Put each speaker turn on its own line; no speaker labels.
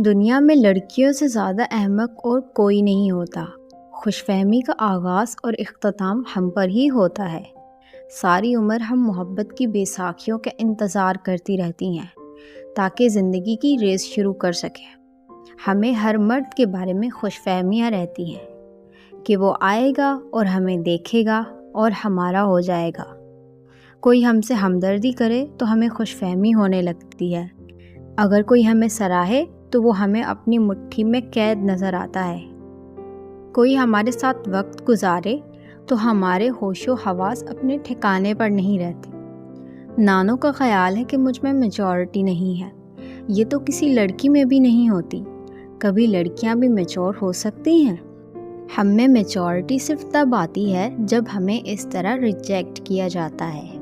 دنیا میں لڑکیوں سے زیادہ احمق اور کوئی نہیں ہوتا۔ خوش فہمی کا آغاز اور اختتام ہم پر ہی ہوتا ہے۔ ساری عمر ہم محبت کی بیساکھیوں کا انتظار کرتی رہتی ہیں تاکہ زندگی کی ریس شروع کر سکیں۔ ہمیں ہر مرد کے بارے میں خوش فہمیاں رہتی ہیں کہ وہ آئے گا اور ہمیں دیکھے گا اور ہمارا ہو جائے گا۔ کوئی ہم سے ہمدردی کرے تو ہمیں خوش فہمی ہونے لگتی ہے۔ اگر کوئی ہمیں سراہے تو وہ ہمیں اپنی مٹھی میں قید نظر آتا ہے۔ کوئی ہمارے ساتھ وقت گزارے تو ہمارے ہوش و حواس اپنے ٹھکانے پر نہیں رہتے۔ نانوں کا خیال ہے کہ مجھ میں میچورٹی نہیں ہے۔ یہ تو کسی لڑکی میں بھی نہیں ہوتی۔ کبھی لڑکیاں بھی میچور ہو سکتی ہیں۔ ہم میں میچورٹی صرف تب آتی ہے جب ہمیں اس طرح ریجیکٹ کیا جاتا ہے۔